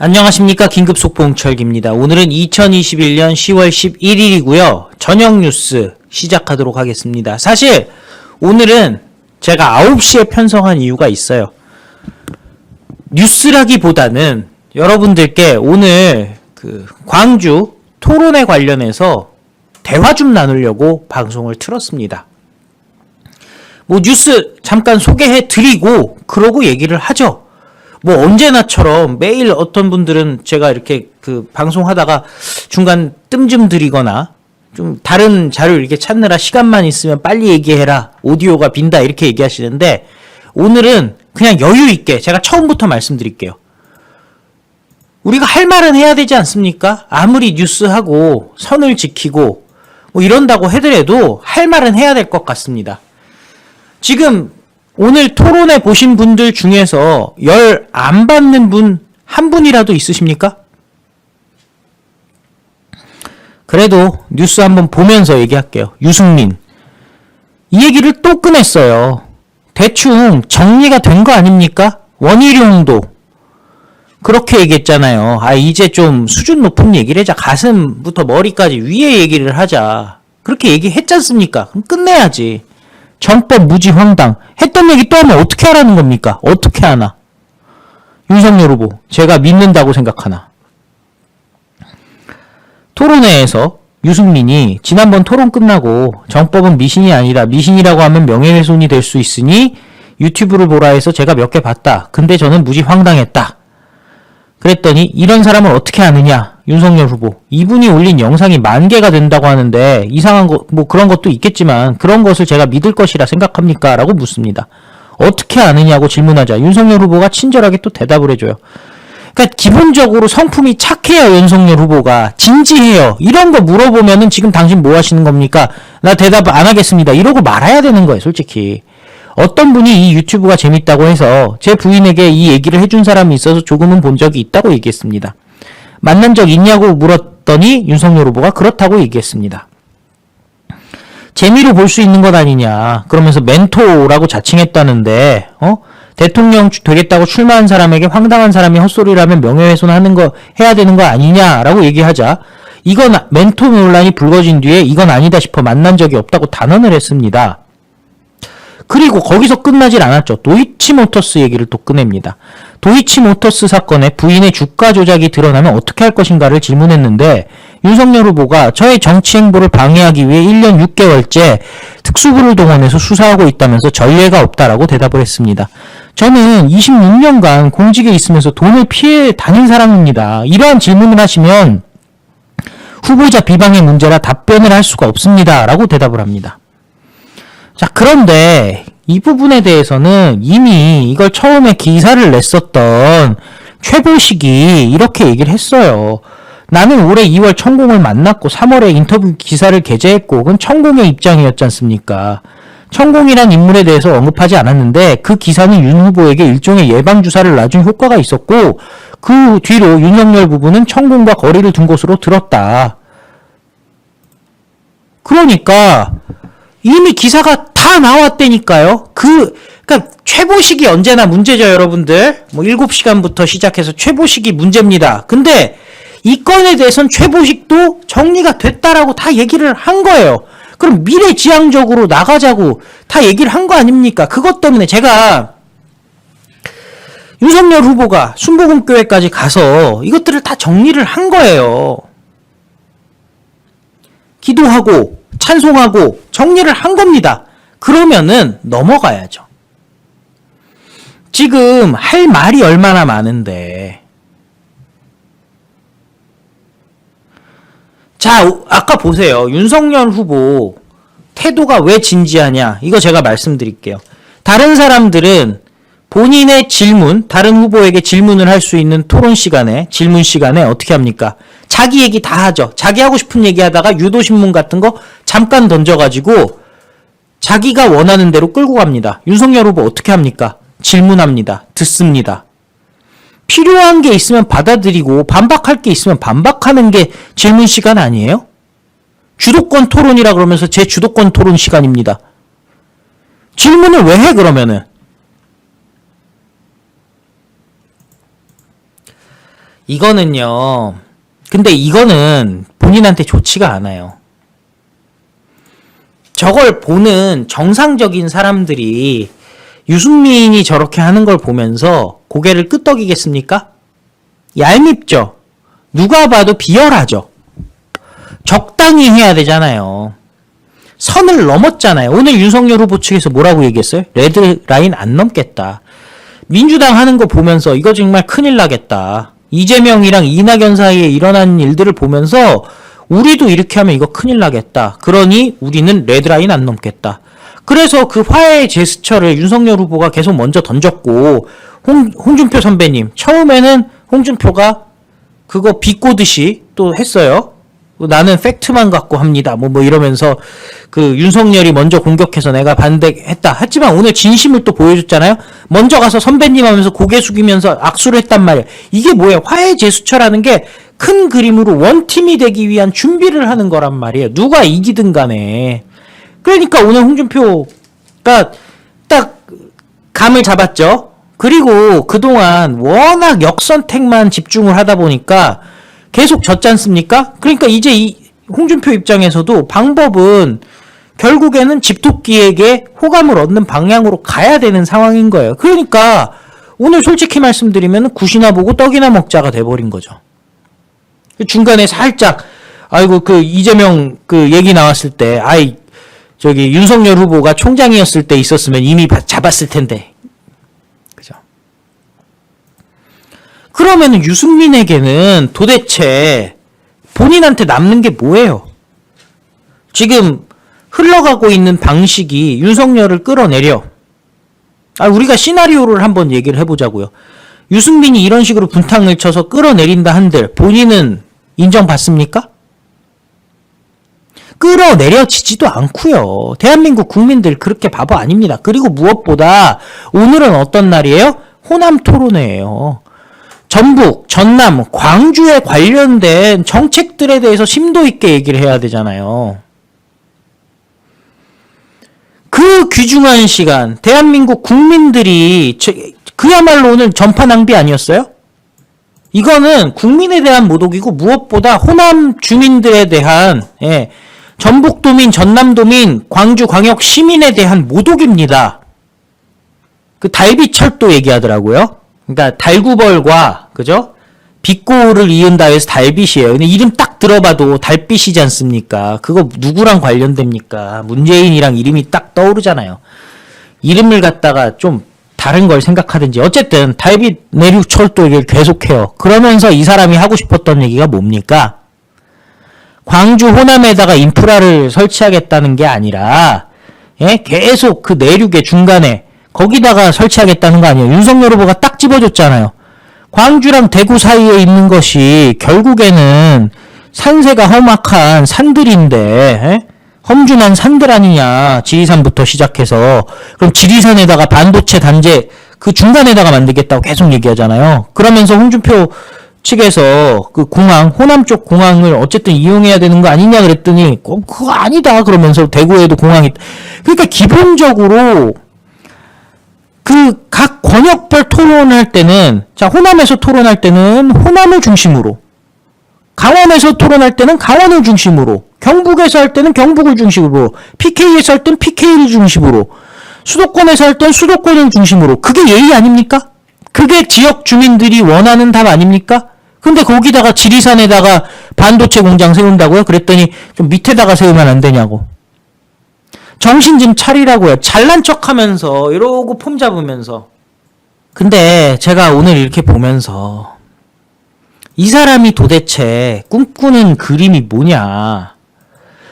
안녕하십니까. 긴급속보 홍철기입니다. 오늘은 2021년 10월 11일이고요. 저녁 뉴스 시작하도록 하겠습니다. 사실 오늘은 제가 9시에 편성한 이유가 있어요. 뉴스라기보다는 여러분들께 오늘 광주 토론회 관련해서 대화 좀 나누려고 방송을 틀었습니다. 뉴스 잠깐 소개해 드리고 그러고 얘기를 하죠. 언제나처럼 매일 어떤 분들은 제가 이렇게 방송하다가 중간 뜸 좀 들이거나 좀 다른 자료 이렇게 찾느라 시간만 있으면 빨리 얘기해라. 오디오가 빈다. 이렇게 얘기하시는데 오늘은 그냥 여유 있게 제가 처음부터 말씀드릴게요. 우리가 할 말은 해야 되지 않습니까? 아무리 뉴스하고 선을 지키고 이런다고 해더라도 할 말은 해야 될 것 같습니다. 지금 오늘 토론회 보신 분들 중에서 열 안 받는 분 한 분이라도 있으십니까? 그래도 뉴스 한번 보면서 얘기할게요. 유승민. 이 얘기를 또 꺼냈어요. 대충 정리가 된 거 아닙니까? 원희룡도 그렇게 얘기했잖아요. 이제 좀 수준 높은 얘기를 하자. 가슴부터 머리까지 위에 얘기를 하자. 그렇게 얘기했지 않습니까? 그럼 끝내야지. 정법 무지 황당. 했던 얘기 또 하면 어떻게 하라는 겁니까? 어떻게 하나? 윤석열 후보, 제가 믿는다고 생각하나? 토론회에서 유승민이 지난번 토론 끝나고 정법은 미신이 아니다. 미신이라고 하면 명예훼손이 될 수 있으니 유튜브를 보라 해서 제가 몇 개 봤다. 근데 저는 무지 황당했다. 그랬더니 이런 사람을 어떻게 아느냐? 윤석열 후보. 이분이 올린 영상이 10,000개가 된다고 하는데 이상한 거 그런 것도 있겠지만 그런 것을 제가 믿을 것이라 생각합니까? 라고 묻습니다. 어떻게 아느냐고 질문하자 윤석열 후보가 친절하게 또 대답을 해줘요. 그러니까 기본적으로 성품이 착해요. 윤석열 후보가 진지해요. 이런 거 물어보면은 지금 당신 뭐 하시는 겁니까? 나 대답 안 하겠습니다. 이러고 말아야 되는 거예요. 솔직히. 어떤 분이 이 유튜브가 재밌다고 해서 제 부인에게 이 얘기를 해준 사람이 있어서 조금은 본 적이 있다고 얘기했습니다. 만난 적 있냐고 물었더니 윤석열 후보가 그렇다고 얘기했습니다. 재미로 볼 수 있는 것 아니냐. 그러면서 멘토라고 자칭했다는데 대통령 되겠다고 출마한 사람에게 황당한 사람이 헛소리를 하면 명예훼손하는 거 해야 되는 거 아니냐라고 얘기하자 이건 멘토 논란이 불거진 뒤에 이건 아니다 싶어 만난 적이 없다고 단언을 했습니다. 그리고 거기서 끝나질 않았죠. 도이치모터스 얘기를 또 꺼냅니다. 도이치모터스 사건에 부인의 주가 조작이 드러나면 어떻게 할 것인가를 질문했는데 윤석열 후보가 저의 정치 행보를 방해하기 위해 1년 6개월째 특수부를 동원해서 수사하고 있다면서 전례가 없다라고 대답을 했습니다. 저는 26년간 공직에 있으면서 돈을 피해 다닌 사람입니다. 이러한 질문을 하시면 후보자 비방의 문제라 답변을 할 수가 없습니다. 라고 대답을 합니다. 자, 그런데 이 부분에 대해서는 이미 이걸 처음에 기사를 냈었던 최보식이 이렇게 얘기를 했어요. 나는 올해 2월 천공을 만났고 3월에 인터뷰 기사를 게재했고 그건 천공의 입장이었지 않습니까? 천공이란 인물에 대해서 언급하지 않았는데 그 기사는 윤 후보에게 일종의 예방주사를 놔준 효과가 있었고 그 뒤로 윤석열 부부는 천공과 거리를 둔 것으로 들었다. 그러니까 이미 기사가 다 나왔다니까요. 그러니까 최보식이 언제나 문제죠, 여러분들. 7시간부터 시작해서 최보식이 문제입니다. 근데 이 건에 대해서는 최보식도 정리가 됐다라고 다 얘기를 한 거예요. 그럼 미래지향적으로 나가자고 다 얘기를 한 거 아닙니까? 그것 때문에 제가 윤석열 후보가 순복음교회까지 가서 이것들을 다 정리를 한 거예요. 기도하고 찬송하고 정리를 한 겁니다. 그러면은 넘어가야죠. 지금 할 말이 얼마나 많은데. 자, 아까 보세요. 윤석열 후보 태도가 왜 진지하냐. 이거 제가 말씀드릴게요. 다른 사람들은 본인의 질문, 다른 후보에게 질문을 할 수 있는 토론 시간에, 질문 시간에 어떻게 합니까? 자기 얘기 다 하죠. 자기 하고 싶은 얘기 하다가 유도신문 같은 거 잠깐 던져가지고 자기가 원하는 대로 끌고 갑니다. 윤석열 후보 어떻게 합니까? 질문합니다. 듣습니다. 필요한 게 있으면 받아들이고 반박할 게 있으면 반박하는 게 질문 시간 아니에요? 주도권 토론이라 그러면서 제 주도권 토론 시간입니다. 질문을 왜 해 그러면은? 이거는요. 근데 이거는 본인한테 좋지가 않아요. 저걸 보는 정상적인 사람들이 유승민이 저렇게 하는 걸 보면서 고개를 끄덕이겠습니까? 얄밉죠. 누가 봐도 비열하죠. 적당히 해야 되잖아요. 선을 넘었잖아요. 오늘 윤석열 후보 측에서 뭐라고 얘기했어요? 레드라인 안 넘겠다. 민주당 하는 거 보면서 이거 정말 큰일 나겠다. 이재명이랑 이낙연 사이에 일어난 일들을 보면서 우리도 이렇게 하면 이거 큰일 나겠다. 그러니 우리는 레드라인 안 넘겠다. 그래서 그 화해의 제스처를 윤석열 후보가 계속 먼저 던졌고 홍준표 선배님 처음에는 홍준표가 그거 비꼬듯이 또 했어요. 나는 팩트만 갖고 합니다. 뭐 이러면서 그 윤석열이 먼저 공격해서 내가 반대했다. 하지만 오늘 진심을 또 보여줬잖아요. 먼저 가서 선배님 하면서 고개 숙이면서 악수를 했단 말이에요. 이게 뭐예요? 화해 제스처라는 게 큰 그림으로 원팀이 되기 위한 준비를 하는 거란 말이에요. 누가 이기든 간에. 그러니까 오늘 홍준표가 딱 감을 잡았죠. 그리고 그동안 워낙 역선택만 집중을 하다 보니까 계속 졌지 않습니까? 그러니까 이제 이 홍준표 입장에서도 방법은 결국에는 집토끼에게 호감을 얻는 방향으로 가야 되는 상황인 거예요. 그러니까 오늘 솔직히 말씀드리면 굿이나 보고 떡이나 먹자가 돼버린 거죠. 중간에 살짝 아이고 그 이재명 그 얘기 나왔을 때 아이 저기 윤석열 후보가 총장이었을 때 있었으면 이미 잡았을 텐데. 그죠? 그러면 유승민에게는 도대체 본인한테 남는 게 뭐예요? 지금 흘러가고 있는 방식이 윤석열을 끌어내려. 우리가 시나리오를 한번 얘기를 해보자고요. 유승민이 이런 식으로 분탕을 쳐서 끌어내린다 한들 본인은 인정받습니까? 끌어내려지지도 않고요. 대한민국 국민들 그렇게 바보 아닙니다. 그리고 무엇보다 오늘은 어떤 날이에요? 호남 토론회예요. 전북, 전남, 광주에 관련된 정책들에 대해서 심도 있게 얘기를 해야 되잖아요. 그 귀중한 시간, 대한민국 국민들이 그야말로 오늘 전파 낭비 아니었어요? 이거는 국민에 대한 모독이고 무엇보다 호남 주민들에 대한 전북도민, 전남도민, 광주광역 시민에 대한 모독입니다. 그 달비철도 얘기하더라고요. 그러니까 달구벌과 그죠? 빛고를 이은다 해서 달빛이에요. 근데 이름 딱 들어봐도 달빛이지 않습니까? 그거 누구랑 관련됩니까? 문재인이랑 이름이 딱 떠오르잖아요. 이름을 갖다가 좀 다른 걸 생각하든지 어쨌든 달빛 내륙 철도 얘기를 계속해요. 그러면서 이 사람이 하고 싶었던 얘기가 뭡니까? 광주 호남에다가 인프라를 설치하겠다는 게 아니라 계속 그 내륙의 중간에 거기다가 설치하겠다는 거 아니에요. 윤석열 후보가 딱 집어줬잖아요. 광주랑 대구 사이에 있는 것이 결국에는 산세가 험악한 산들인데 험준한 산들 아니냐. 지리산부터 시작해서 그럼 지리산에다가 반도체 단지 그 중간에다가 만들겠다고 계속 얘기하잖아요. 그러면서 홍준표 측에서 그 공항, 호남 쪽 공항을 어쨌든 이용해야 되는 거 아니냐 그랬더니 그거 아니다 그러면서 대구에도 공항이 그러니까 기본적으로 그 각 권역별 토론할 때는 자 호남에서 토론할 때는 호남을 중심으로 강원에서 토론할 때는 강원을 중심으로 경북에서 할 때는 경북을 중심으로 PK에서 할 때는 PK를 중심으로 수도권에서 할 때는 수도권을 중심으로 그게 예의 아닙니까? 그게 지역 주민들이 원하는 답 아닙니까? 근데 거기다가 지리산에다가 반도체 공장 세운다고요? 그랬더니 좀 밑에다가 세우면 안 되냐고. 정신 좀 차리라고요. 잘난 척하면서 이러고 폼 잡으면서. 근데 제가 오늘 이렇게 보면서 이 사람이 도대체 꿈꾸는 그림이 뭐냐.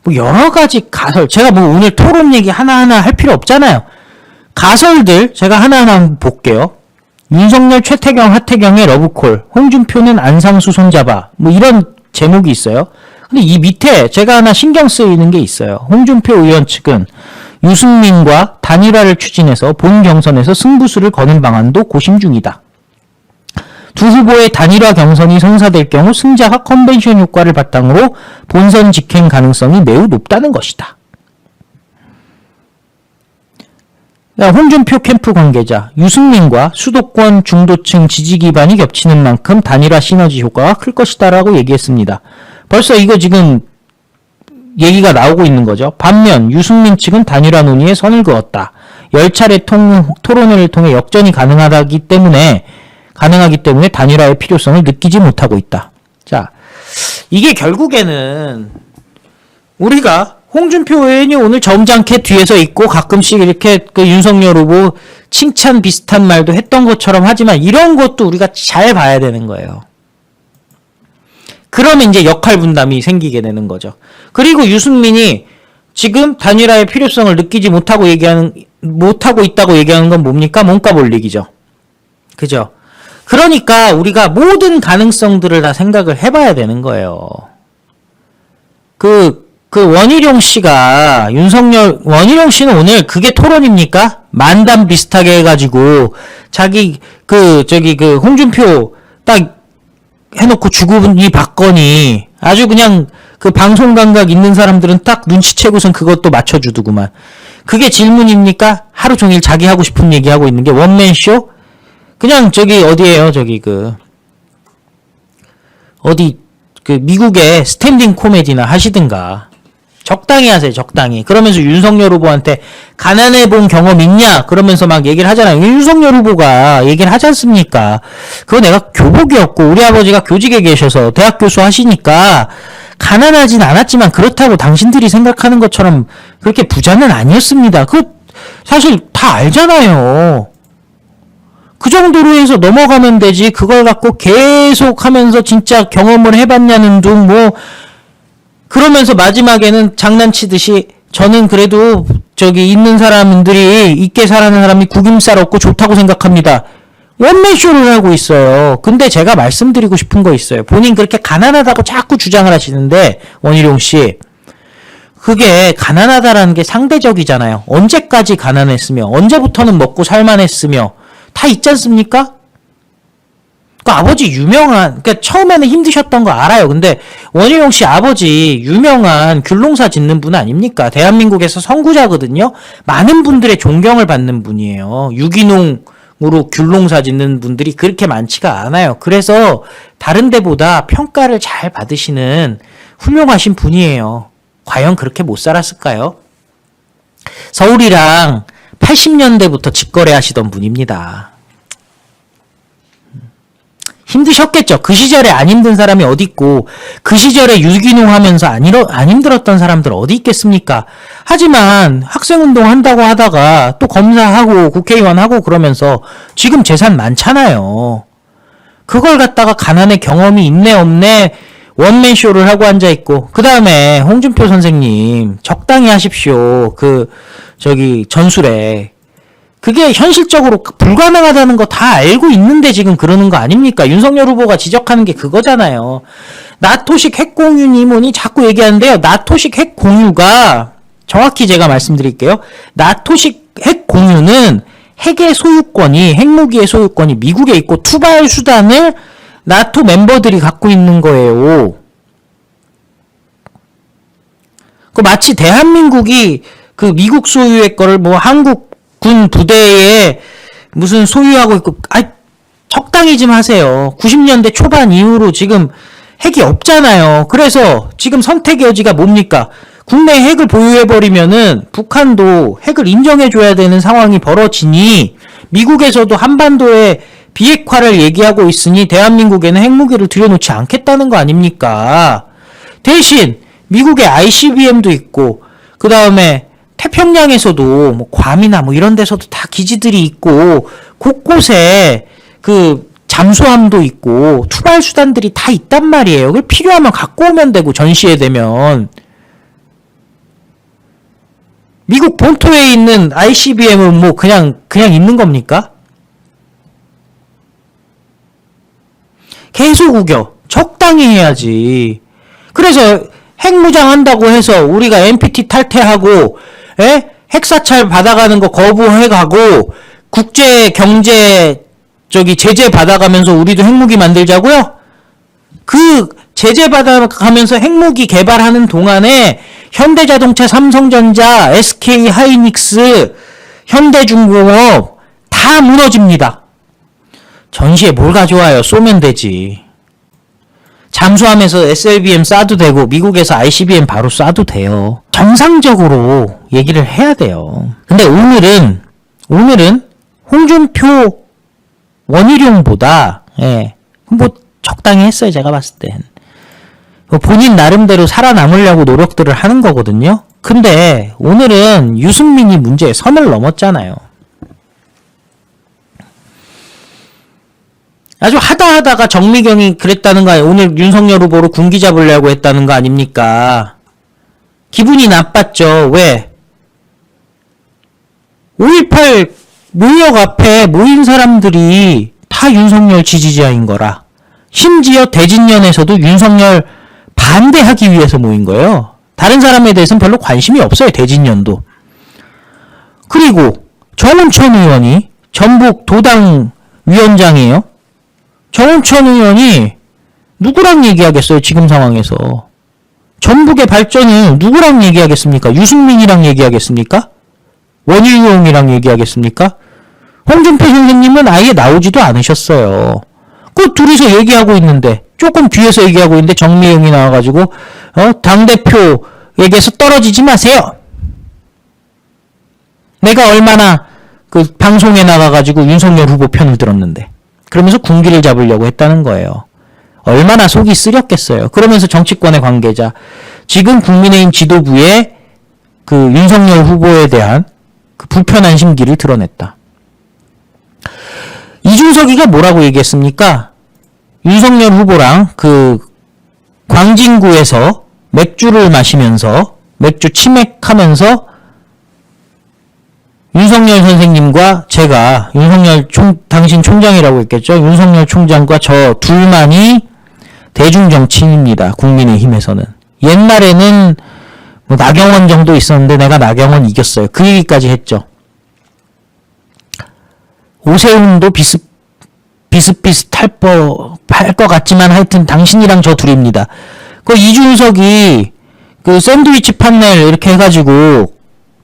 뭐 여러 가지 가설. 제가 뭐 오늘 토론 얘기 하나하나 할 필요 없잖아요. 가설들 제가 하나하나 한번 볼게요. 윤석열, 최태경, 하태경의 러브콜. 홍준표는 안상수 손잡아. 뭐 이런 제목이 있어요. 근데 이 밑에 제가 하나 신경 쓰이는 게 있어요. 홍준표 의원 측은 유승민과 단일화를 추진해서 본 경선에서 승부수를 거는 방안도 고심 중이다. 두 후보의 단일화 경선이 성사될 경우 승자가 컨벤션 효과를 바탕으로 본선 직행 가능성이 매우 높다는 것이다. 홍준표 캠프 관계자, 유승민과 수도권 중도층 지지 기반이 겹치는 만큼 단일화 시너지 효과가 클 것이다라고 얘기했습니다. 벌써 이거 지금 얘기가 나오고 있는 거죠. 반면 유승민 측은 단일화 논의에 선을 그었다. 10차례 토론회를 통해 역전이 가능하기 때문에 단일화의 필요성을 느끼지 못하고 있다. 자, 이게 결국에는 우리가 홍준표 의원이 오늘 점잖게 뒤에서 있고 가끔씩 이렇게 그 윤석열 후보 칭찬 비슷한 말도 했던 것처럼 하지만 이런 것도 우리가 잘 봐야 되는 거예요. 그러면 이제 역할 분담이 생기게 되는 거죠. 그리고 유승민이 지금 단일화의 필요성을 느끼지 못하고 있다고 얘기하는 건 뭡니까? 몸값 올리기죠. 그죠? 그러니까 우리가 모든 가능성들을 다 생각을 해봐야 되는 거예요. 원희룡 씨는 오늘 그게 토론입니까? 만담 비슷하게 해가지고, 홍준표 딱 해놓고 주구분이 받거니, 아주 그냥 그 방송 감각 있는 사람들은 딱 눈치채고선 그것도 맞춰주더구만. 그게 질문입니까? 하루 종일 자기 하고 싶은 얘기 하고 있는 게 원맨쇼? 그냥 미국의 스탠딩 코미디나 하시든가. 적당히 하세요, 적당히. 그러면서 윤석열 후보한테 가난해 본 경험 있냐? 그러면서 막 얘기를 하잖아요. 윤석열 후보가 얘기를 하지 않습니까? 그거 내가 교복이었고, 우리 아버지가 교직에 계셔서 대학 교수 하시니까, 가난하진 않았지만 그렇다고 당신들이 생각하는 것처럼 그렇게 부자는 아니었습니다. 사실 다 알잖아요. 그 정도로 해서 넘어가면 되지, 그걸 갖고 계속 하면서 진짜 경험을 해봤냐는 둥, 그러면서 마지막에는 장난치듯이 저는 그래도 있는 사람들이 있게 살아는 사람이 구김살 없고 좋다고 생각합니다. 원맨쇼를 하고 있어요. 근데 제가 말씀드리고 싶은 거 있어요. 본인 그렇게 가난하다고 자꾸 주장을 하시는데 원희룡 씨, 그게 가난하다라는 게 상대적이잖아요. 언제까지 가난했으며 언제부터는 먹고 살만했으며 다 있지 않습니까? 아버지 그러니까 처음에는 힘드셨던 거 알아요. 근데 원희룡 씨 아버지 유명한 귤농사 짓는 분 아닙니까? 대한민국에서 선구자거든요. 많은 분들의 존경을 받는 분이에요. 유기농으로 귤농사 짓는 분들이 그렇게 많지가 않아요. 그래서 다른 데보다 평가를 잘 받으시는 훌륭하신 분이에요. 과연 그렇게 못 살았을까요? 서울이랑 80년대부터 직거래 하시던 분입니다. 힘드셨겠죠. 그 시절에 안 힘든 사람이 어디 있고, 그 시절에 유기농 하면서 안 힘들었던 사람들 어디 있겠습니까? 하지만 학생운동 한다고 하다가 또 검사하고 국회의원 하고 그러면서 지금 재산 많잖아요. 그걸 갖다가 가난의 경험이 있네 없네 원맨쇼를 하고 앉아있고, 그 다음에 홍준표 선생님 적당히 하십시오. 전술에. 그게 현실적으로 불가능하다는 거 다 알고 있는데 지금 그러는 거 아닙니까? 윤석열 후보가 지적하는 게 그거잖아요. 나토식 핵공유니 뭐니 자꾸 얘기하는데요. 나토식 핵공유가 정확히 제가 말씀드릴게요. 나토식 핵공유는 핵무기의 소유권이 미국에 있고 투발 수단을 나토 멤버들이 갖고 있는 거예요. 마치 대한민국이 미국 소유의 거를 한국 군 부대에 무슨 소유하고 있고, 적당히 좀 하세요. 90년대 초반 이후로 지금 핵이 없잖아요. 그래서 지금 선택의 여지가 뭡니까? 국내에 핵을 보유해버리면은 북한도 핵을 인정해줘야 되는 상황이 벌어지니 미국에서도 한반도에 비핵화를 얘기하고 있으니 대한민국에는 핵무기를 들여놓지 않겠다는 거 아닙니까? 대신 미국의 ICBM도 있고, 그 다음에 태평양에서도 괌이나 이런 데서도 다 기지들이 있고, 곳곳에 잠수함도 있고 투발 수단들이 다 있단 말이에요. 그걸 필요하면 갖고 오면 되고, 전시회 되면. 미국 본토에 있는 ICBM은 그냥 있는 겁니까? 계속 우겨. 적당히 해야지. 그래서 핵무장 한다고 해서 우리가 NPT 탈퇴하고, 핵사찰 받아가는 거 거부해가고, 국제 경제 제재 받아가면서 우리도 핵무기 만들자고요? 그 제재 받아가면서 핵무기 개발하는 동안에 현대자동차, 삼성전자, SK 하이닉스 현대중공업 다 무너집니다. 전시에 뭘 가져와요? 쏘면 되지. 잠수함에서 SLBM 쏴도 되고 미국에서 ICBM 바로 쏴도 돼요. 정상적으로 얘기를 해야 돼요. 근데 오늘은 홍준표 원희룡보다 뭐 적당히 했어요. 제가 봤을 땐. 본인 나름대로 살아남으려고 노력들을 하는 거거든요. 근데 오늘은 유승민이 문제에 선을 넘었잖아요. 아주 하다가 정미경이 그랬다는 거 아니에요. 오늘 윤석열 후보로 군기 잡으려고 했다는 거 아닙니까? 기분이 나빴죠. 왜? 5.18 묘역 앞에 모인 사람들이 다 윤석열 지지자인 거라. 심지어 대진년에서도 윤석열 반대하기 위해서 모인 거예요. 다른 사람에 대해서는 별로 관심이 없어요. 대진년도. 그리고 정운천 의원이 전북 도당 위원장이에요. 정운천 의원이 누구랑 얘기하겠어요? 지금 상황에서. 전북의 발전을 누구랑 얘기하겠습니까? 유승민이랑 얘기하겠습니까? 원희룡이랑 얘기하겠습니까? 홍준표 선생님은 아예 나오지도 않으셨어요. 그 둘이서 얘기하고 있는데, 조금 뒤에서 얘기하고 있는데 정미영이 나와가지고 당대표에게서 떨어지지 마세요. 내가 얼마나 그 방송에 나가가지고 윤석열 후보 편을 들었는데, 그러면서 군기를 잡으려고 했다는 거예요. 얼마나 속이 쓰렸겠어요. 그러면서 정치권의 관계자, 지금 국민의힘 지도부의 그 윤석열 후보에 대한 그 불편한 심기를 드러냈다. 이준석이가 뭐라고 얘기했습니까? 윤석열 후보랑 그 광진구에서 맥주를 마시면서 맥주 치맥하면서 윤석열 선생님과 제가 당신 총장이라고 했겠죠. 윤석열 총장과 저 둘만이 대중정치인입니다. 국민의힘에서는. 옛날에는 뭐 나경원 정도 있었는데 내가 나경원 이겼어요. 그 얘기까지 했죠. 오세훈도 비슷비슷할 것 같지만 하여튼 당신이랑 저 둘입니다. 그 이준석이 그 샌드위치 판넬 이렇게 해가지고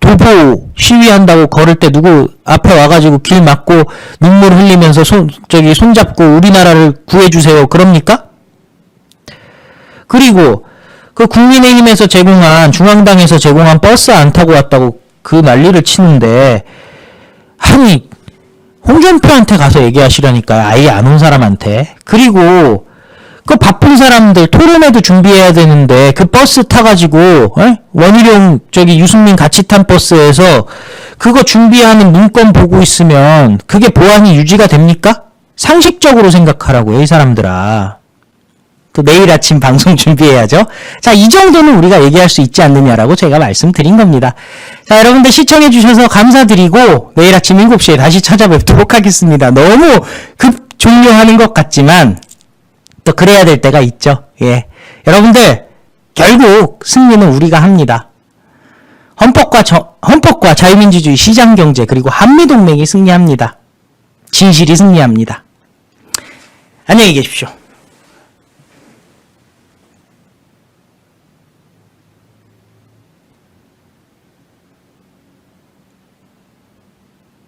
도보 시위한다고 걸을 때 누구 앞에 와가지고 길 막고 눈물 흘리면서 손잡고 우리나라를 구해주세요. 그럽니까? 그리고 그 국민의힘에서 중앙당에서 제공한 버스 안 타고 왔다고 그 난리를 치는데, 아니, 홍준표한테 가서 얘기하시라니까. 아예 안 온 사람한테. 그리고 그 바쁜 사람들 토론회도 준비해야 되는데 그 버스 타가지고 원희룡 유승민 같이 탄 버스에서 그거 준비하는 문건 보고 있으면 그게 보안이 유지가 됩니까? 상식적으로 생각하라고요, 이 사람들아. 또 내일 아침 방송 준비해야죠. 자, 이 정도는 우리가 얘기할 수 있지 않느냐라고 제가 말씀드린 겁니다. 자, 여러분들 시청해주셔서 감사드리고 내일 아침 7시에 다시 찾아뵙도록 하겠습니다. 너무 급 종료하는 것 같지만 또 그래야 될 때가 있죠. 예. 여러분들, 결국 승리는 우리가 합니다. 헌법과 자유민주주의 시장경제 그리고 한미동맹이 승리합니다. 진실이 승리합니다. 안녕히 계십시오.